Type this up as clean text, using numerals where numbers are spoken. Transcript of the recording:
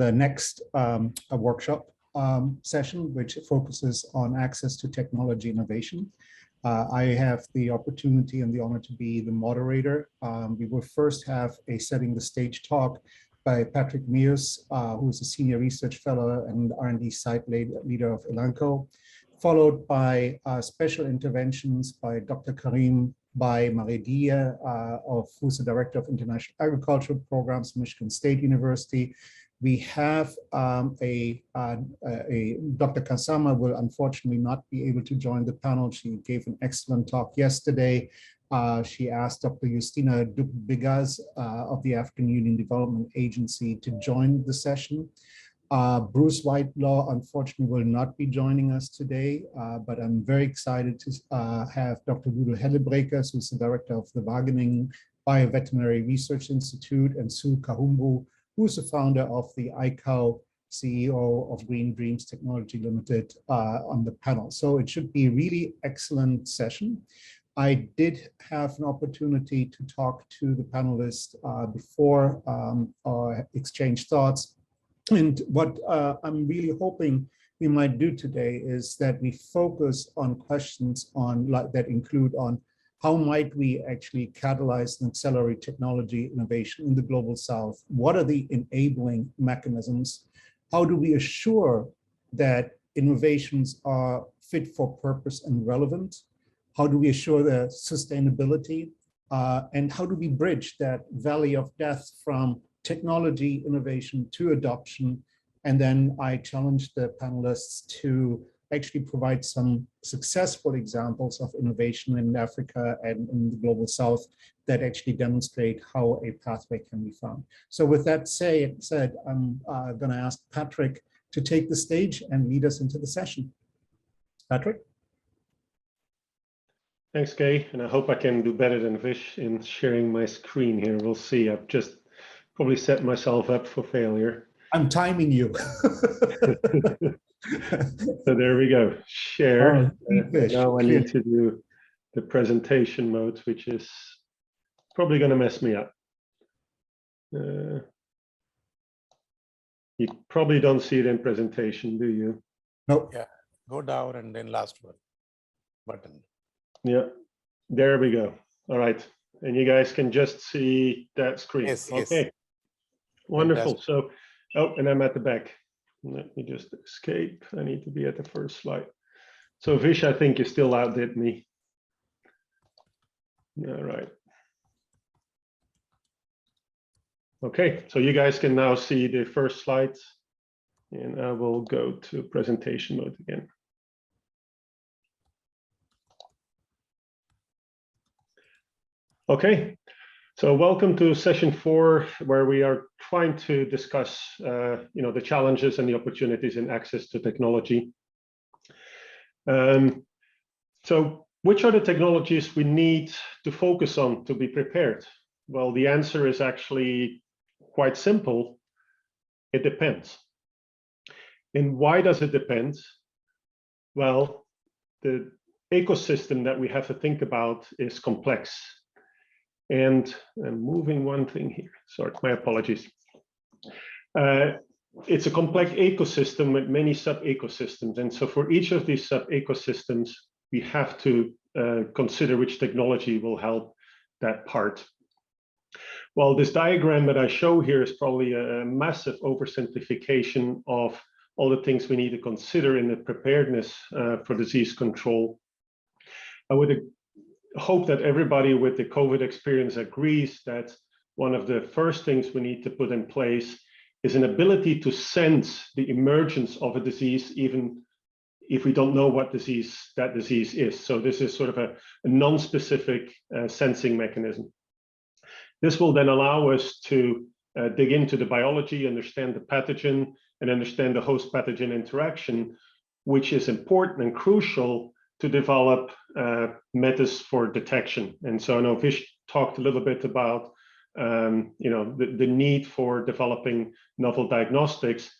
the next workshop session, which focuses on access to technology innovation. I have the opportunity and the honor to be the moderator. We will first have a setting the stage talk by Patrick Meeus, who is a senior research fellow and R&D site leader of Elanco, followed by special interventions by Dr. Karim by Maredia, who's the Director of International Agricultural Programs, Michigan State University. We have Dr. Gassama will unfortunately not be able to join the panel. She gave an excellent talk yesterday. She asked Dr. Justina Dubigaz of the African Union Development Agency to join the session. Bruce Whitelaw, unfortunately, will not be joining us today, but I'm very excited to have Dr. Ludo Hellebreers, who's the director of the Wageningen Veterinary Research Institute, and Sue Kahumbu, who's the founder of the ICAO, CEO of Green Dreams Technology Limited, on the panel. So it should be a really excellent session. I did have an opportunity to talk to the panelists before or exchange thoughts. And what I'm really hoping we might do today is that we focus on questions that include on how might we actually catalyze and accelerate technology innovation in the global south? What are the enabling mechanisms? How do we assure that innovations are fit for purpose and relevant? How do we assure their sustainability? And how do we bridge that valley of death from technology innovation to adoption? And then I challenge the panelists to actually provide some successful examples of innovation in Africa and in the global south that actually demonstrate how a pathway can be found. So with that said, I'm going to ask Patrick to take the stage and lead us into the session. Patrick? Thanks, Kay, and I hope I can do better than Vish in sharing my screen here. We'll see. I've just probably set myself up for failure. I'm timing you. So there we go. Share. Now I need to do the presentation mode, which is probably going to mess me up. You probably don't see it in presentation, do you? Nope. Yeah. Go down and then last one button. Yeah. There we go. All right. And you guys can just see that screen. Yes. Okay. Yes. Wonderful. Fantastic. So, oh, and I'm at the back. Let me just escape. I need to be at the first slide. So Vish, I think you still outdid me. All right. Okay, so you guys can now see the first slide, and I will go to presentation mode again. Okay, so welcome to session 4, where we are trying to discuss, the challenges and the opportunities in access to technology. So which are the technologies we need to focus on to be prepared? Well, the answer is actually quite simple. It depends. And why does it depend? Well, the ecosystem that we have to think about is complex. And I'm moving one thing here. Sorry, my apologies. It's a complex ecosystem with many sub-ecosystems. And so for each of these sub-ecosystems, we have to consider which technology will help that part. Well, this diagram that I show here is probably a massive oversimplification of all the things we need to consider in the preparedness for disease control. I would hope that everybody with the COVID experience agrees that one of the first things we need to put in place is an ability to sense the emergence of a disease, even if we don't know what that disease is. So this is sort of a non-specific sensing mechanism. This will then allow us to dig into the biology, understand the pathogen, and understand the host-pathogen interaction, which is important and crucial to develop methods for detection. And so I know Vish talked a little bit about the need for developing novel diagnostics.